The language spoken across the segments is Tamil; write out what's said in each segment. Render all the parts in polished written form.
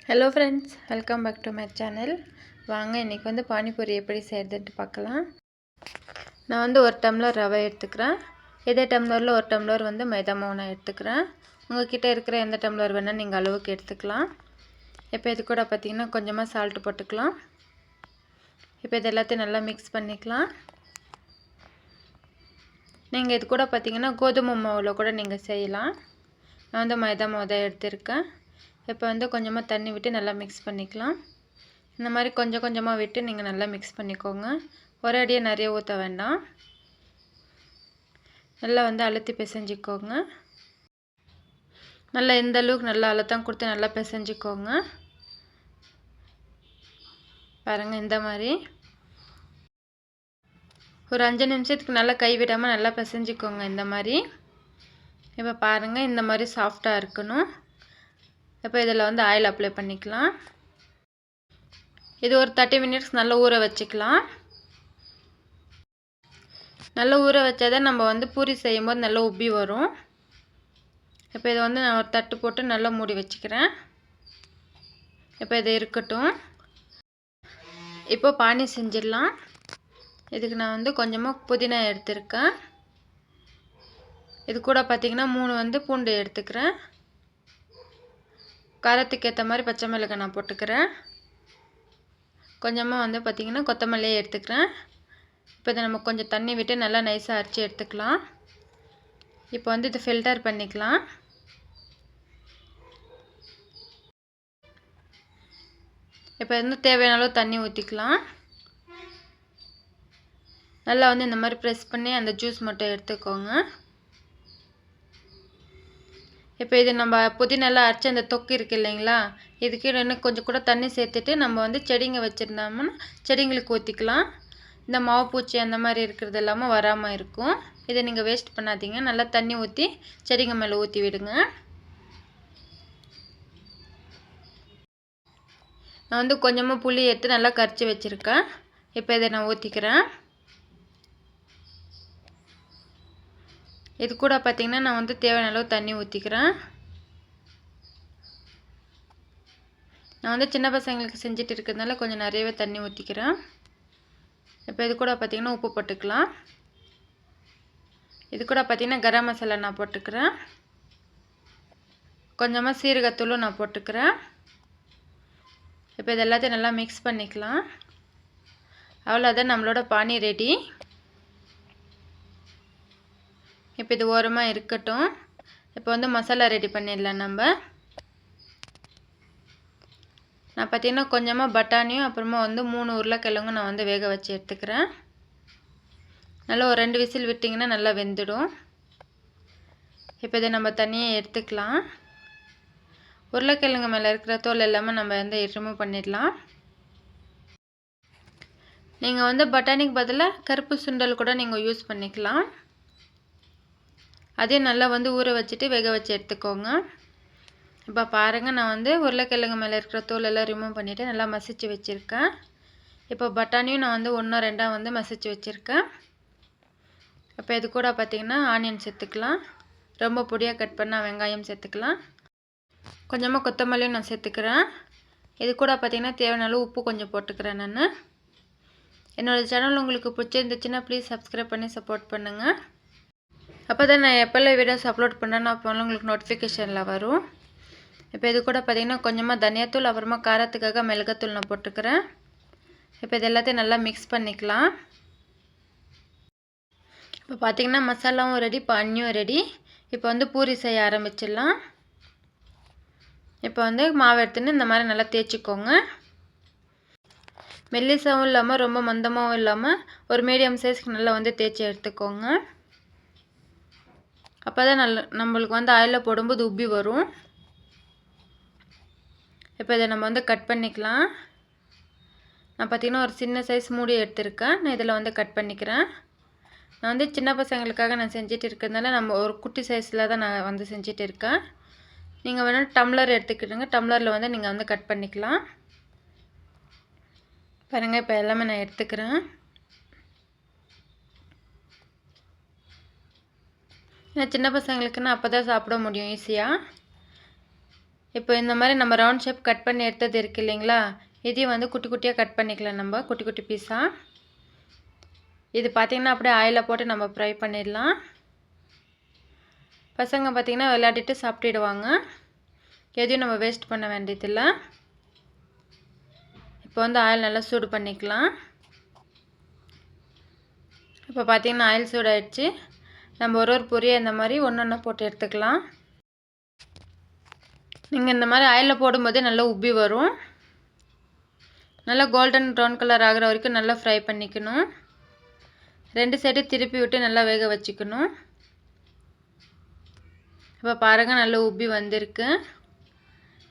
Hello friends, welcome back to my channel. வாங்க இன்றைக்கி வந்து பானிபூரி எப்படி செய்கிறதுன்ட்டு பார்க்கலாம். நான் வந்து ஒரு டம்ளர் ரவை எடுத்துக்கிறேன். இதே டம்ளரில் ஒரு டம்ளர் வந்து மைதா மாவு நான் எடுத்துக்கிறேன். உங்கள்கிட்ட இருக்கிற எந்த டம்ளர் வேணால் நீங்கள் அளவுக்கு எடுத்துக்கலாம். இப்போ இது கூட பார்த்திங்கன்னா கொஞ்சமாக சால்ட்டு போட்டுக்கலாம். இப்போ இது எல்லாத்தையும் நல்லா மிக்ஸ் பண்ணிக்கலாம். நீங்கள் இது கூட பார்த்திங்கன்னா கோதுமை மாவில் கூட நீங்கள் செய்யலாம். நான் வந்து மைதா மாவு தான் எடுத்திருக்கேன். இப்போ வந்து கொஞ்சமாக தண்ணி விட்டு நல்லா மிக்ஸ் பண்ணிக்கலாம். இந்த மாதிரி கொஞ்சம் கொஞ்சமாக விட்டு நீங்கள் நல்லா மிக்ஸ் பண்ணிக்கோங்க. ஒரே அடியாக நிறைய ஊற்ற வேண்டாம். நல்லா வந்து அழுத்தி பிசைஞ்சிக்கோங்க. நல்லா இந்த அளவுக்கு நல்லா அழுத்தம் கொடுத்து நல்லா பிசைஞ்சிக்கோங்க. பாருங்கள், இந்த மாதிரி ஒரு 5 நிமிஷத்துக்கு நல்லா கைவிடாமல் நல்லா பிசைஞ்சிக்கோங்க. இந்த மாதிரி இப்போ பாருங்கள், இந்த மாதிரி சாஃப்டாக இருக்கணும். இப்போ இதில் வந்து ஆயில் அப்ளை பண்ணிக்கலாம். இது ஒரு 30 மினிட்ஸ் நல்லா ஊற வச்சுக்கலாம். நல்லா ஊற வச்சாதான் நம்ம வந்து பூரி செய்யும்போது நல்லா உப்பி வரும். இப்போ இதை வந்து நான் ஒரு தட்டு போட்டு நல்லா மூடி வச்சுக்கிறேன். இப்போ இது இருக்கட்டும். இப்போ பானி செஞ்சிடலாம். இதுக்கு நான் வந்து கொஞ்சமாக புதினா எடுத்துருக்கேன். இது கூட பார்த்திங்கன்னா 3 வந்து பூண்டு எடுத்துக்கிறேன். காரத்துக்கு ஏற்ற மாதிரி பச்சை மிளகாய் நான் போட்டுக்கிறேன். கொஞ்சமாக வந்து பார்த்திங்கன்னா கொத்தமல்லியே எடுத்துக்கிறேன். இப்போ இதை நம்ம கொஞ்சம் தண்ணி விட்டு நல்லா நைஸாக அரைச்சி எடுத்துக்கலாம். இப்போ வந்து இது ஃபில்டர் பண்ணிக்கலாம். இப்போ வந்து தேவையான அளவு தண்ணி ஊற்றிக்கலாம். நல்லா வந்து இந்த மாதிரி ப்ரெஸ் பண்ணி அந்த ஜூஸ் மட்டும் எடுத்துக்கோங்க. இப்போ இது நம்ம புதினெல்லாம் அரைச்சி அந்த தொக்கு இருக்குது இல்லைங்களா, இதுக்கு இன்னும் கொஞ்சம் கூட தண்ணி சேர்த்துட்டு நம்ம வந்து செடிங்க வச்சுருந்தோம்னா செடிங்களுக்கு ஊற்றிக்கலாம். இந்த மாவு பூச்சி அந்த மாதிரி இருக்கிறது எல்லாமே வராமல் இருக்கும். இதை நீங்கள் வேஸ்ட் பண்ணாதீங்க. நல்லா தண்ணி ஊற்றி செடிங்க மேலே ஊற்றி விடுங்க. நான் வந்து கொஞ்சமாக புளி எடுத்து நல்லா கரைச்சி வச்சுருக்கேன். இப்போ இதை நான் ஊற்றிக்கிறேன். இது கூட பார்த்திங்கன்னா நான் வந்து தேவையான அளவு தண்ணி ஊற்றிக்கிறேன். நான் வந்து சின்ன பசங்களுக்கு செஞ்சுட்டு இருக்கிறதுனால கொஞ்சம் நிறையவே தண்ணி ஊற்றிக்கிறேன். இப்போ இது கூட பார்த்திங்கன்னா உப்பு போட்டுக்கலாம். இது கூட பார்த்திங்கன்னா கரம் மசாலா நான் போட்டுக்கிறேன். கொஞ்சமாக சீரகத்தூளும் நான் போட்டுக்கிறேன். இப்போ இது எல்லாத்தையும் நல்லா மிக்ஸ் பண்ணிக்கலாம். அவ்வளோதான், நம்மளோட பானி ரெடி. இப்போ இது ஓரமாக இருக்கட்டும். இப்போ வந்து மசாலா ரெடி பண்ணிடலாம். நான் பார்த்திங்கன்னா கொஞ்சமாக பட்டாணியும் அப்புறமா வந்து 3 உருளைக்கிழங்கும் நான் வந்து வேக வச்சு எடுத்துக்கிறேன். நல்லா ஒரு 2 விசில் விட்டிங்கன்னா நல்லா வெந்துடும். இப்போ இதை நம்ம தனியாக எடுத்துக்கலாம். உருளைக்கிழங்கு மேலே இருக்கிற தோல் எல்லாமே நம்ம வந்து ரிமூவ் பண்ணிடலாம். நீங்கள் வந்து பட்டாணிக்கு பதிலாக கருப்பு சுண்டல் கூட நீங்கள் யூஸ் பண்ணிக்கலாம். அதே நல்லா வந்து ஊற வச்சுட்டு வேக வச்சு எடுத்துக்கோங்க. இப்போ பாருங்கள், நான் வந்து உருளைக்கிழங்கு மேலே இருக்கிற தோல் எல்லாம் ரிமூவ் பண்ணிவிட்டு நல்லா மசிச்சு வச்சுருக்கேன். இப்போ பட்டாணியும் நான் வந்து 1-2 வந்து மசிச்சு வச்சுருக்கேன். இப்போ இது கூட பார்த்திங்கன்னா ஆனியன் சேர்த்துக்கலாம். ரொம்ப பொடியாக கட் பண்ணால் வெங்காயம் சேர்த்துக்கலாம். கொஞ்சமாக கொத்தமல்லியும் நான் சேர்த்துக்கிறேன். இது கூட பார்த்திங்கன்னா தேவையான அளவு உப்பு கொஞ்சம் போட்டுக்கிறேன். நான் என்னோடய சேனல் உங்களுக்கு பிடிச்சிருந்துச்சுன்னா ப்ளீஸ் சப்ஸ்கிரைப் பண்ணி சப்போர்ட் பண்ணுங்கள். அப்போ தான் நான் எப்போல்லாம் வீடியோஸ் அப்லோட் பண்ணுறேன்னா அப்போ உங்களுக்கு நோட்டிஃபிகேஷனில் வரும். இப்போ இது கூட பார்த்திங்கன்னா கொஞ்சமாக தனியாத்தூள் அப்புறமா காரத்துக்காக மிளகாத்தூள் நான் போட்டுக்கிறேன். இப்போ இது எல்லாத்தையும் நல்லா மிக்ஸ் பண்ணிக்கலாம். இப்போ பார்த்திங்கன்னா மசாலாவும் ரெடி, பானியும் ரெடி. இப்போ வந்து பூரி செய்ய ஆரம்பிச்சிடலாம். இப்போ வந்து மாவு எடுத்துன்னு இந்த மாதிரி நல்லா தேய்ச்சிக்கோங்க. மெல்லிசாவும் இல்லாமல் ரொம்ப மந்தமாகவும் இல்லாமல் ஒரு மீடியம் சைஸ்க்கு நல்லா வந்து தேய்ச்சி எடுத்துக்கோங்க. அப்போ தான் நம்மளுக்கு வந்து ஆயிலில் போடும்போது உப்பி வரும். இப்போ இதை நம்ம வந்து கட் பண்ணிக்கலாம். நான் பார்த்திங்கன்னா ஒரு சின்ன சைஸ் மூடி எடுத்திருக்கேன். நான் இதில் வந்து கட் பண்ணிக்கிறேன். நான் வந்து சின்ன பசங்களுக்காக நான் செஞ்சுட்டு இருக்கிறதுனால நம்ம ஒரு குட்டி சைஸில் தான் நான் வந்து செஞ்சுட்டு இருக்கேன். நீங்கள் வேணால் டம்ளர் எடுத்துக்கிட்டுங்க. டம்ளரில் வந்து நீங்கள் வந்து கட் பண்ணிக்கலாம். பாருங்கள், இப்போ எல்லாமே நான் எடுத்துக்கிறேன். ஏன்னா சின்ன பசங்களுக்குன்னா அப்போ தான் சாப்பிட முடியும் ஈஸியாக. இப்போ இந்த மாதிரி நம்ம ரவுண்ட் ஷேப் கட் பண்ணி எடுத்தது இருக்குது இல்லைங்களா, இதையும் வந்து குட்டி குட்டியாக கட் பண்ணிக்கலாம். நம்ம குட்டி குட்டி பீஸாக இது பார்த்திங்கன்னா அப்படியே ஆயிலில் போட்டு நம்ம ஃப்ரை பண்ணிடலாம். பசங்க பார்த்திங்கன்னா விளையாடிட்டு சாப்பிட்டுடுவாங்க. எதையும் நம்ம வேஸ்ட் பண்ண வேண்டியதில்லை. இப்போ வந்து ஆயில் நல்லா சூடு பண்ணிக்கலாம். இப்போ பார்த்திங்கன்னா ஆயில் சூடாயிடுச்சு. நம்ம ஒரு பொரியை இந்த மாதிரி ஒன்று ஒன்றா போட்டு எடுத்துக்கலாம். நீங்கள் இந்த மாதிரி ஆயிலில் போடும்போதே நல்லா உப்பி வரும். நல்லா கோல்டன் ப்ரௌன் கலர் ஆகிற வரைக்கும் நல்லா ஃப்ரை பண்ணிக்கணும். 2 சைடு திருப்பி விட்டு நல்லா வேக வச்சுக்கணும். இப்போ பாருங்கள் நல்லா உப்பி வந்திருக்கு.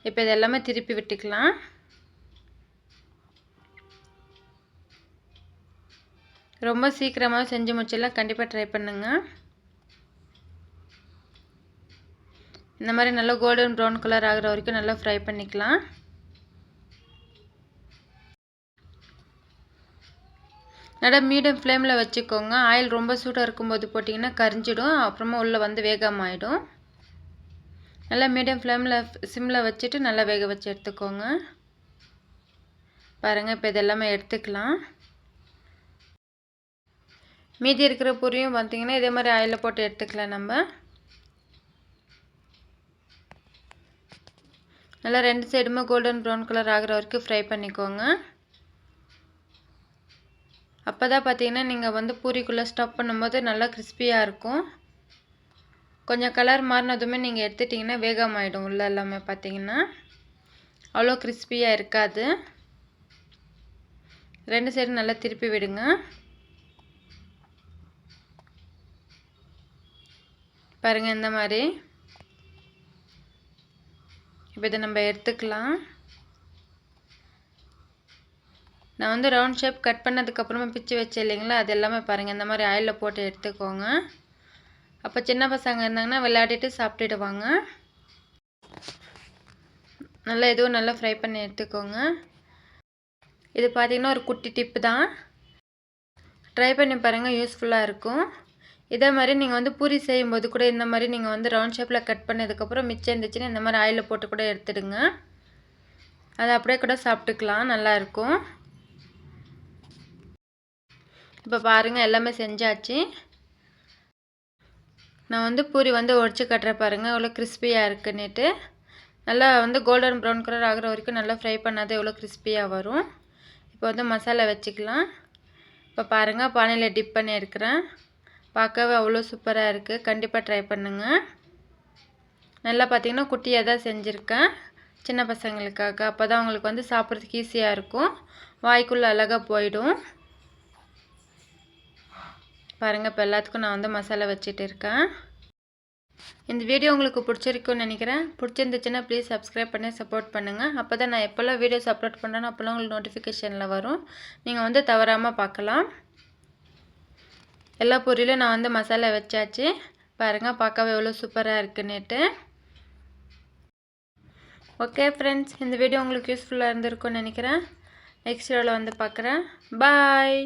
இப்போ இது எல்லாமே திருப்பி விட்டுக்கலாம். ரொம்ப சீக்கிரமாக செஞ்சு முடிச்சிடலாம். கண்டிப்பாக ட்ரை பண்ணுங்கள். இந்த மாதிரி நல்லா கோல்டன் ப்ரௌன் கலர் ஆகிற வரைக்கும் நல்லா ஃப்ரை பண்ணிக்கலாம். நல்லா மீடியம் ஃப்ளேமில் வச்சுக்கோங்க. ஆயில் ரொம்ப சூடாக இருக்கும்போது போட்டிங்கன்னா கரிஞ்சிடும், அப்புறமா உள்ளே வந்து வேகாமல் ஆகிடும். நல்லா மீடியம் ஃப்ளேமில் சிம்மில் வச்சுட்டு நல்லா வேக வச்சு எடுத்துக்கோங்க. பாருங்கள் இப்போ இதெல்லாமே எடுத்துக்கலாம். மீதி இருக்கிற பொரியும் பார்த்திங்கன்னா இதே மாதிரி ஆயிலில் போட்டு எடுத்துக்கலாம். நம்ம நல்லா 2 சைடுமே கோல்டன் ப்ரௌன் கலர் ஆகிற வரைக்கும் ஃப்ரை பண்ணிக்கோங்க. அப்போ தான் பார்த்திங்கன்னா நீங்கள் வந்து பூரிக்குள்ளே ஸ்டஃப் பண்ணும்போது நல்லா கிறிஸ்பியாக இருக்கும். கொஞ்சம் கலர் மாறினதுமே நீங்கள் எடுத்துட்டிங்கன்னா வேகாமல் ஆகிடும். உள்ளே எல்லாமே பார்த்திங்கன்னா அவ்வளோ கிறிஸ்பியாக இருக்காது. 2 சைடும் நல்லா திருப்பி விடுங்க. பாருங்கள் இந்த மாதிரி. இப்போ இதை நம்ம எடுத்துக்கலாம். நான் வந்து ரவுண்ட் ஷேப் கட் பண்ணதுக்கப்புறமா பிச்சு வச்சேன் இல்லைங்களா, அது எல்லாமே பாருங்கள் இந்த மாதிரி ஆயிலில் போட்டு எடுத்துக்கோங்க. அப்போ சின்ன பசங்க இருந்தாங்கன்னா விளையாடிட்டு சாப்பிட்டுடுவாங்க. நல்லா எதுவும் நல்லா ஃப்ரை பண்ணி எடுத்துக்கோங்க. இது பார்த்திங்கன்னா ஒரு குட்டி டிப்பு தான். ட்ரை பண்ணி பாருங்கள், யூஸ்ஃபுல்லாக இருக்கும். இதே மாதிரி நீங்கள் வந்து பூரி செய்யும்போது கூட இந்த மாதிரி நீங்கள் வந்து ரவுண்ட் ஷேப்பில் கட் பண்ணதுக்கப்புறம் மிச்சம் இருந்துச்சுன்னா இந்த மாதிரி ஆயிலில் போட்டு கூட எடுத்துடுங்க. அதை அப்படியே கூட சாப்பிட்டுக்கலாம், நல்லாயிருக்கும். இப்போ பாருங்கள் எல்லாமே செஞ்சாச்சு. நான் வந்து பூரி வந்து உடச்சி கட்டுறேன் பாருங்கள் எவ்வளோ கிறிஸ்பியாக இருக்குன்னுட்டு. நல்லா வந்து கோல்டன் ப்ரௌன் கலர் ஆகிற வரைக்கும் நல்லா ஃப்ரை பண்ணாது எவ்வளோ கிறிஸ்பியாக வரும். இப்போ வந்து மசாலா வச்சுக்கலாம். இப்போ பாருங்கள் பானையில் டிப் பண்ணி எடுக்கிறேன். பார்க்கவே அவ்வளோ சூப்பராக இருக்குது. கண்டிப்பாக ட்ரை பண்ணுங்கள். நல்லா பார்த்திங்கன்னா குட்டியாக தான் செஞ்சுருக்கேன் சின்ன பசங்களுக்காக. அப்போ தான் அவங்களுக்கு வந்து சாப்பிட்றதுக்கு ஈஸியாக இருக்கும், வாய்க்குள்ளே அழகாக போயிடும். பாருங்கள் இப்போ எல்லாத்துக்கும் நான் வந்து மசாலா வச்சுட்டு இருக்கேன். இந்த வீடியோ உங்களுக்கு பிடிச்சிருக்குன்னு நினைக்கிறேன். பிடிச்சிருந்துச்சுன்னா ப்ளீஸ் சப்ஸ்கிரைப் பண்ணி சப்போர்ட் பண்ணுங்கள். அப்போ தான் நான் எப்போல்லாம் வீடியோஸ் அப்லோட் பண்ணுறேனோ அப்போல்லாம் உங்களுக்கு நோட்டிஃபிகேஷனில் வரும். நீங்கள் வந்து தவறாமல் பார்க்கலாம். எல்லா பொரியிலும் நான் வந்து மசாலா வச்சாச்சு. பாருங்கள் பார்க்கவே எவ்வளோ சூப்பராக இருக்குன்னுட்டு. ஓகே ஃப்ரெண்ட்ஸ், இந்த வீடியோ உங்களுக்கு யூஸ்ஃபுல்லாக இருந்திருக்கும்னு நினைக்கிறேன். நெக்ஸ்ட் வீடியோவில் வந்து பார்க்குறேன். பாய்.